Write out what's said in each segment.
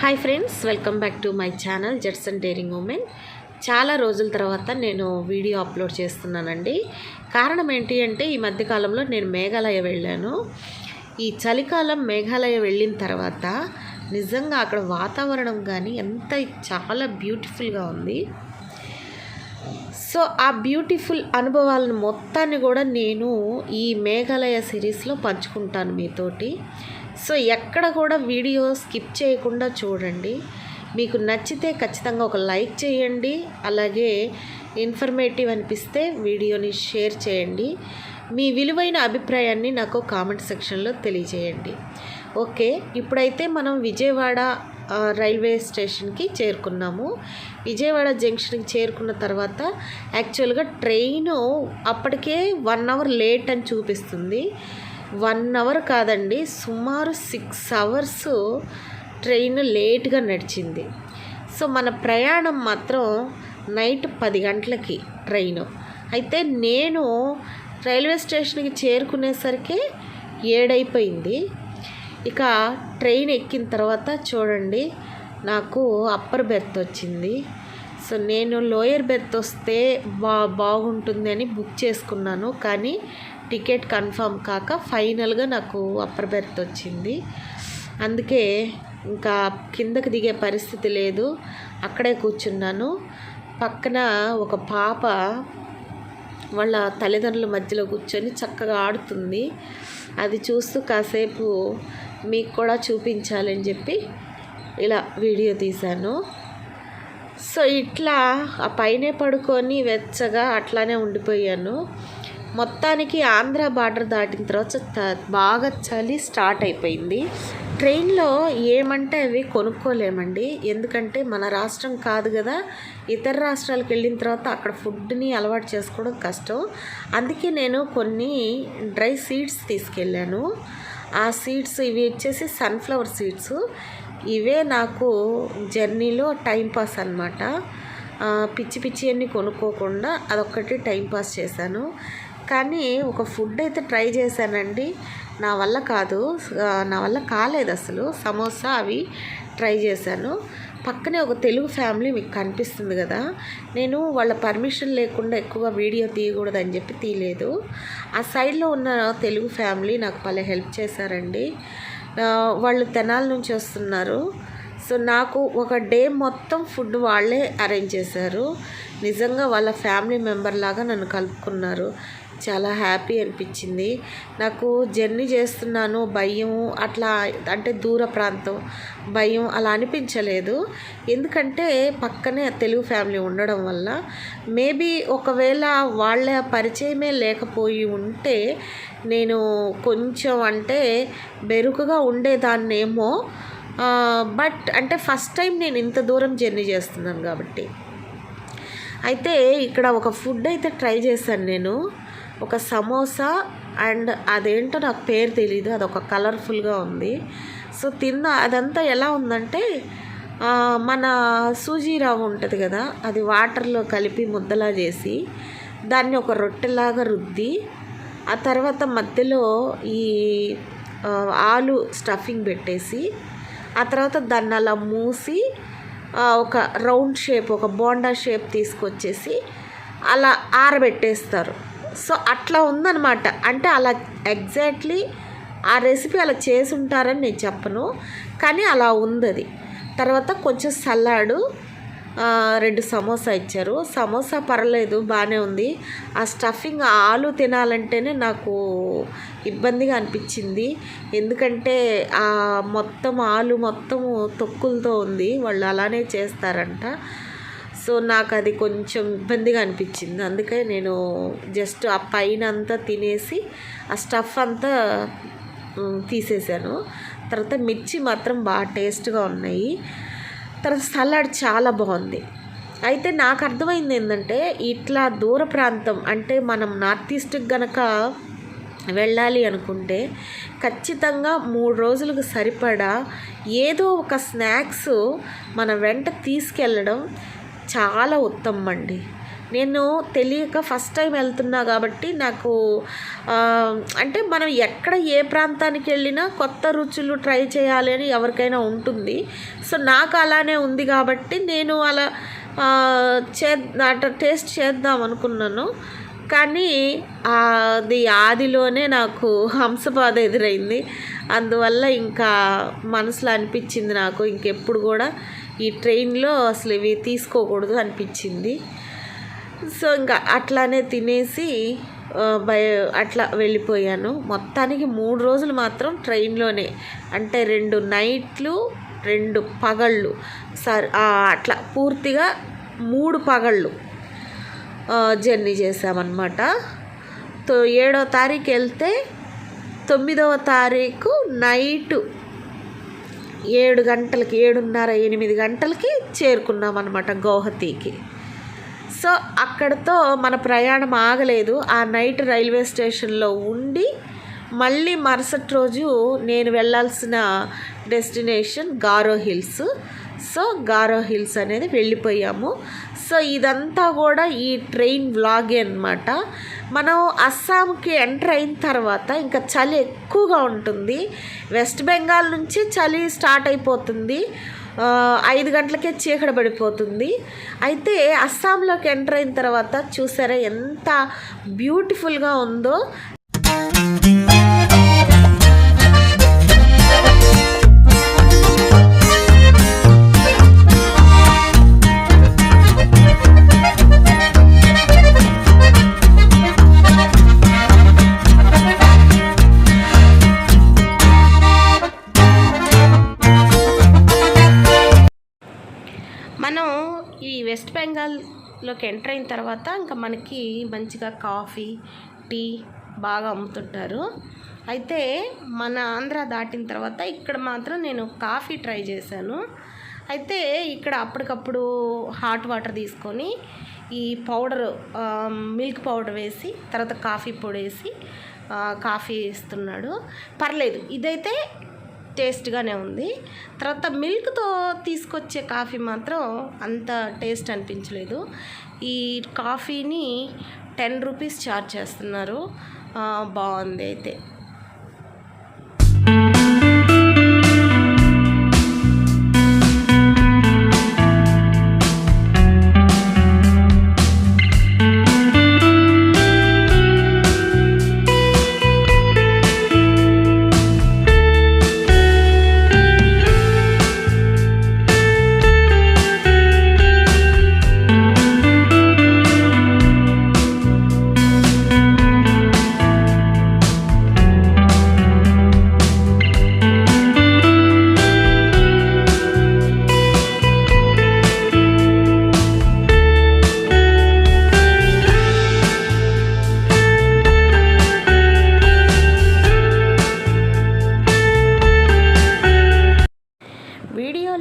Hi friends, welcome back to my channel Jetson daring women. చాలా రోజుల తర్వాత నేను వీడియో అప్లోడ్ చేస్తున్నానండి. కారణం ఏంటి అంటే ఈ మధ్యకాలంలో నేను మేఘాలయ వెళ్ళాను. ఈ చలికాలం మేఘాలయ వెళ్ళిన తర్వాత నిజంగా అక్కడ వాతావరణం కానీ చాలా బ్యూటిఫుల్గా ఉంది. సో ఆ బ్యూటిఫుల్ అనుభవాలను మొత్తాన్ని కూడా నేను ఈ మేఘాలయ సిరీస్లో పంచుకుంటాను మీతోటి. సో ఎక్కడ కూడా వీడియో స్కిప్ చేయకుండా చూడండి. మీకు నచ్చితే ఖచ్చితంగా ఒక లైక్ చేయండి. అలాగే ఇన్ఫర్మేటివ్ అనిపిస్తే వీడియోని షేర్ చేయండి. మీ విలువైన అభిప్రాయాన్ని నాకు కామెంట్ సెక్షన్లో తెలియజేయండి. ఓకే, ఇప్పుడైతే మనం విజయవాడ రైల్వే స్టేషన్కి చేరుకున్నాము. విజయవాడ జంక్షన్కి చేరుకున్న తర్వాత యాక్చువల్గా ట్రైను అప్పటికే 1 అవర్ లేట్ అని చూపిస్తుంది. 1 అవర్ కాదండి, సుమారు 6 అవర్స్ ట్రైన్ లేట్గా నడిచింది. సో మన ప్రయాణం మాత్రం నైట్ 10 గంటలకి ట్రైను. అయితే నేను రైల్వే స్టేషన్కి చేరుకునేసరికి 7 అయిపోయింది. ఇక ట్రైన్ ఎక్కిన తర్వాత చూడండి, నాకు అప్పర్ బెర్త్ వచ్చింది. సో నేను లోయర్ బెర్త్ వస్తే బాగుంటుంది అని బుక్ చేసుకున్నాను. కానీ టికెట్ కన్ఫర్మ్ కాక ఫైనల్గా నాకు అప్పర్ బెర్త్ వచ్చింది. అందుకే ఇంకా కిందకి దిగే పరిస్థితి లేదు, అక్కడే కూర్చున్నాను. పక్కన ఒక పాప వాళ్ళ తల్లిదండ్రుల మధ్యలో కూర్చొని చక్కగా ఆడుతుంది. అది చూస్తూ కాసేపు మీకు కూడా చూపించాలని చెప్పి ఇలా వీడియో తీశాను. సో ఇట్లా ఆ పైనే పడుకొని వెచ్చగా అట్లానే ఉండిపోయాను. మొత్తానికి ఆంధ్ర బార్డర్ దాటిన తర్వాత బాగా చలి స్టార్ట్ అయిపోయింది. ట్రైన్లో ఏమంటే అవి కొనుక్కోలేమండి, ఎందుకంటే మన రాష్ట్రం కాదు కదా. ఇతర రాష్ట్రాలకు వెళ్ళిన తర్వాత అక్కడ ఫుడ్ని అలవాటు చేసుకోవడం కష్టం. అందుకే నేను కొన్ని డ్రై సీడ్స్ తీసుకెళ్ళాను. ఆ సీడ్స్ ఇవి వచ్చేసి సన్ఫ్లవర్ సీడ్స్. ఇవే నాకు జర్నీలో టైంపాస్ అన్నమాట. పిచ్చి పిచ్చి అన్నీ కొనుక్కోకుండా అదొక్కటి టైంపాస్ చేశాను. కానీ ఒక ఫుడ్ అయితే ట్రై చేశానండి, నా వల్ల కాలేదు అసలు. సమోసా అవి ట్రై చేశాను. పక్కనే ఒక తెలుగు ఫ్యామిలీ మీకు కనిపిస్తుంది కదా, నేను వాళ్ళ పర్మిషన్ లేకుండా ఎక్కువగా వీడియో తీయకూడదని చెప్పి తీయలేదు. ఆ సైడ్లో ఉన్న తెలుగు ఫ్యామిలీ నాకు భలే హెల్ప్ చేశారండి. వాళ్ళు తెనాలి నుంచి వస్తున్నారు. సో నాకు ఒక డే మొత్తం ఫుడ్ వాళ్ళే అరేంజ్ చేశారు. నిజంగా వాళ్ళ ఫ్యామిలీ మెంబర్ లాగా నన్ను కలుపుకున్నారు. చాలా హ్యాపీ అనిపించింది. నాకు జర్నీ చేస్తున్నాను భయం అట్లా, అంటే దూర ప్రాంతం భయం అలా అనిపించలేదు. ఎందుకంటే పక్కనే తెలుగు ఫ్యామిలీ ఉండడం వల్ల. మేబీ ఒకవేళ వాళ్ళ పరిచయమే లేకపోయి ఉంటే నేను కొంచెం అంటే బెరుకుగా ఉండేదాన్నేమో. బట్ అంటే ఫస్ట్ టైం నేను ఇంత దూరం జర్నీ చేస్తున్నాను కాబట్టి. అయితే ఇక్కడ ఒక ఫుడ్ అయితే ట్రై చేశాను నేను, ఒక సమోసా. అండ్ అదేంటో నాకు పేరు తెలీదు, అదొక కలర్ఫుల్గా ఉంది. సో అదంతా ఎలా ఉందంటే మన సూజీ రవ్వ ఉంటుంది కదా, అది వాటర్లో కలిపి ముద్దలా చేసి దాన్ని ఒక రొట్టెలాగా రుద్ది ఆ తర్వాత మధ్యలో ఈ ఆలు స్టఫింగ్ పెట్టేసి ఆ తర్వాత దాన్ని అలా మూసి ఒక రౌండ్ షేప్, ఒక బోండా షేప్ తీసుకొచ్చేసి అలా ఆరబెట్టేస్తారు. సో అట్లా ఉందన్నమాట. అంటే అలా ఎగ్జాక్ట్లీ ఆ రెసిపీ అలా చేసి ఉంటారని నేను చెప్పను, కానీ అలా ఉంది అది. తర్వాత కొంచెం సలాడు, 2 సమోసా ఇచ్చారు. సమోసా పర్లేదు, బాగానే ఉంది. ఆ స్టఫింగ్ ఆలు తినాలంటేనే నాకు ఇబ్బందిగా అనిపించింది. ఎందుకంటే ఆ మొత్తం ఆలు మొత్తము తొక్కులతో ఉంది, వాళ్ళు అలానే చేస్తారంట. సో నాకు అది కొంచెం ఇబ్బందిగా అనిపించింది. అందుకే నేను జస్ట్ ఆ పైన అంతా తినేసి ఆ స్టఫ్ అంతా తీసేసాను. తర్వాత మిర్చి మాత్రం బాగా టేస్ట్గా ఉన్నాయి. తర్వాత సలాడ్ చాలా బాగుంది. అయితే నాకు అర్థమైంది ఏంటంటే ఇట్లా దూర ప్రాంతం అంటే మనం నార్త్ ఈస్ట్కి గనక వెళ్ళాలి అనుకుంటే ఖచ్చితంగా 3 రోజులకు సరిపడా ఏదో ఒక స్నాక్స్ మన వెంట తీసుకెళ్ళడం చాలా ఉత్తమం అండి. నేను తెలియక ఫస్ట్ టైం వెళ్తున్నా కాబట్టి నాకు అంటే మనం ఎక్కడ ఏ ప్రాంతానికి వెళ్ళినా కొత్త రుచులు ట్రై చేయాలి అని ఎవరికైనా ఉంటుంది. సో నాకు అలానే ఉంది కాబట్టి నేను అలా టేస్ట్ చేద్దాం అనుకున్నాను. కానీ అది ఆదిలోనే నాకు హంసపాద ఎదురైంది. అందువల్ల ఇంకా మనసులో అనిపించింది నాకు ఇంకెప్పుడు కూడా ఈ ట్రైన్లో అసలు ఇవి తీసుకోకూడదు అనిపించింది. సో ఇంకా అట్లానే తినేసి అట్లా వెళ్ళిపోయాను. మొత్తానికి 3 రోజులు మాత్రం ట్రైన్లోనే, అంటే 2 నైట్లు 2 పగళ్ళు అట్లా పూర్తిగా 3 పగళ్ళు జర్నీ చేసామన్నమాట. 7వ తారీఖు వెళ్తే 9వ తారీఖు నైటు 7 గంటలకి 7:30 8 గంటలకి చేరుకున్నాం అన్నమాట గౌహతికి. సో అక్కడితో మన ప్రయాణం ఆగలేదు. ఆ నైట్ రైల్వే స్టేషన్లో ఉండి మళ్ళీ మరుసటి రోజు నేను వెళ్ళాల్సిన డెస్టినేషన్ గారో హిల్స్. సో గారో హిల్స్ అనేది వెళ్ళిపోయాము. సో ఇదంతా కూడా ఈ ట్రైన్ వ్లాగే అన్నమాట. మనం అస్సాంకి ఎంటర్ అయిన తర్వాత ఇంకా చలి ఎక్కువగా ఉంటుంది. వెస్ట్ బెంగాల్ నుంచి చలి స్టార్ట్ అయిపోతుంది. 5 గంటలకే చీకటి పడిపోతుంది. అయితే అస్సాంలోకి ఎంటర్ అయిన తర్వాత చూసారా ఎంత బ్యూటిఫుల్గా ఉందో. మనం ఈ వెస్ట్ బెంగాల్లోకి ఎంటర్ అయిన తర్వాత ఇంకా మనకి మంచిగా కాఫీ టీ బాగా అమ్ముతుంటారు. అయితే మన ఆంధ్ర దాటిన తర్వాత ఇక్కడ మాత్రం నేను కాఫీ ట్రై చేశాను. అయితే ఇక్కడ అప్పటికప్పుడు హాట్ వాటర్ తీసుకొని ఈ పౌడర్ మిల్క్ పౌడర్ వేసి తర్వాత కాఫీ పొడి వేసి కాఫీ ఇస్తున్నాడు. పర్లేదు, ఇదైతే టేస్ట్గానే ఉంది. తర్వాత మిల్క్తో తీసుకొచ్చే కాఫీ మాత్రం అంత టేస్ట్ అనిపించలేదు. ఈ కాఫీని 10 రూపీస్ ఛార్జ్ చేస్తున్నారు. బాగుంది అయితే.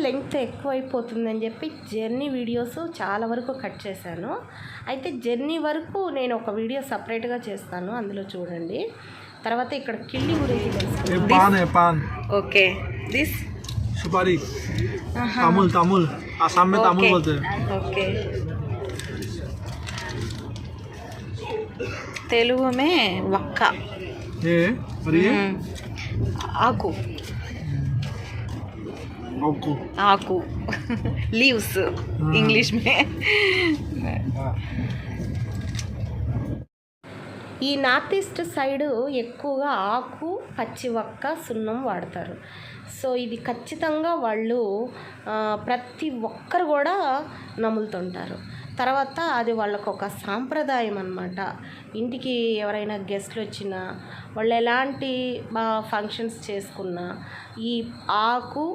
లెంగ్త్ ఎక్కువైపోతుందని చెప్పి జర్నీ వీడియోస్ చాలా వరకు కట్ చేశాను. అయితే జర్నీ వరకు నేను ఒక వీడియో సపరేట్గా చేస్తాను, అందులో చూడండి. తర్వాత ఇక్కడ కిళ్ళి గురించి తెలుసుకుందాం. ఓకే, దిస్ सुपारी तामुल तामुल आसाम में तामुल बोलते हैं. ओके, तेलुगु में वक्का. ये और ये आकू आकू आकू लीव्स इंग्लिश में. ఈ నార్త్ ఈస్ట్ సైడ్ ఎక్కువగా ఆకు, పచ్చి వక్క, సున్నం వాడతారు. సో ఇది ఖచ్చితంగా వాళ్ళు ప్రతి ఒక్కరు కూడా నములుతుంటారు. తర్వాత అది వాళ్ళకు ఒక సాంప్రదాయం అన్నమాట. ఇంటికి ఎవరైనా గెస్ట్లు వచ్చినా, వాళ్ళు ఎలాంటి ఫంక్షన్స్ చేసుకున్నా ఈ ఆకు,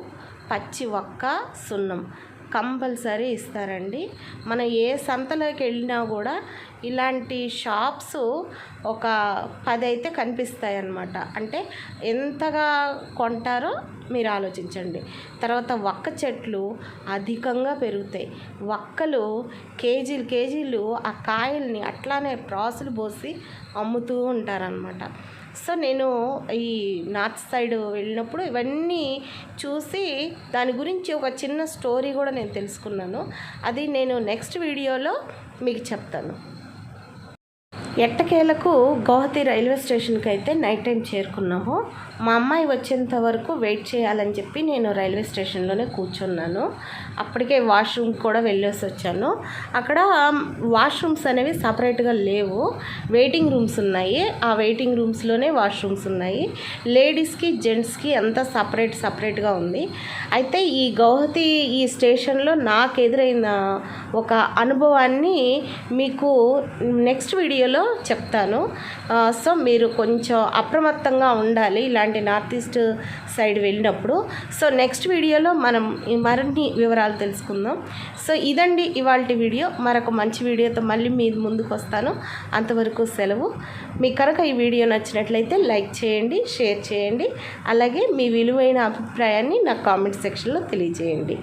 పచ్చి వక్క, సున్నం కంపల్సరీ ఇస్తారండి. మనం ఏ సంతలోకి వెళ్ళినా కూడా ఇలాంటి షాప్స్ ఒక 10 అయితే కనిపిస్తాయి అన్నమాట. అంటే ఎంతగా కొంటారో మీరు ఆలోచించండి. తర్వాత వక్క చెట్లు అధికంగా పెరుగుతాయి. వక్కలు కేజీలు ఆ కాయల్ని అట్లానే ప్రాసులు పోసి అమ్ముతూ ఉంటారనమాట. సో నేను ఈ నార్త్ సైడ్ వెళ్ళినప్పుడు ఇవన్నీ చూసి దాని గురించి ఒక చిన్న స్టోరీ కూడా నేను తెలుసుకున్నాను. అది నేను నెక్స్ట్ వీడియోలో మీకు చెప్తాను. ఎట్టకేలకు గౌహతి రైల్వే స్టేషన్కి అయితే నైట్ టైం చేరుకున్నాము. మా అమ్మాయి వచ్చేంత వరకు వెయిట్ చేయాలని చెప్పి నేను రైల్వే స్టేషన్లోనే కూర్చున్నాను. అప్పటికే వాష్రూమ్ కూడా వెళ్ళేసి వచ్చాను. అక్కడ వాష్రూమ్స్ అనేవి సపరేట్గా లేవు, వెయిటింగ్ రూమ్స్ ఉన్నాయి. ఆ వెయిటింగ్ రూమ్స్లోనే వాష్రూమ్స్ ఉన్నాయి. లేడీస్కి జెంట్స్కి అంతా సపరేట్గా ఉంది. అయితే ఈ గౌహతి ఈ స్టేషన్లో నాకు ఎదురైన ఒక అనుభవాన్ని మీకు నెక్స్ట్ వీడియోలో చెప్తాను. సో మీరు కొంచెం అప్రమత్తంగా ఉండాలి ఇలాంటి నార్త్ ఈస్ట్ సైడ్ వెళ్ళినప్పుడు. సో నెక్స్ట్ వీడియోలో మనం మరిన్ని వివరాలు తెలుసుకుందాం. సో ఇదండి ఇవాల్టి వీడియో. మరొక మంచి వీడియోతో మళ్ళీ మీ ముందుకు వస్తాను. అంతవరకు సెలవు. మీకు కనుక ఈ వీడియో నచ్చినట్లయితే లైక్ చేయండి, షేర్ చేయండి. అలాగే మీ విలువైన అభిప్రాయాన్ని నా కామెంట్ సెక్షన్లో తెలియజేయండి.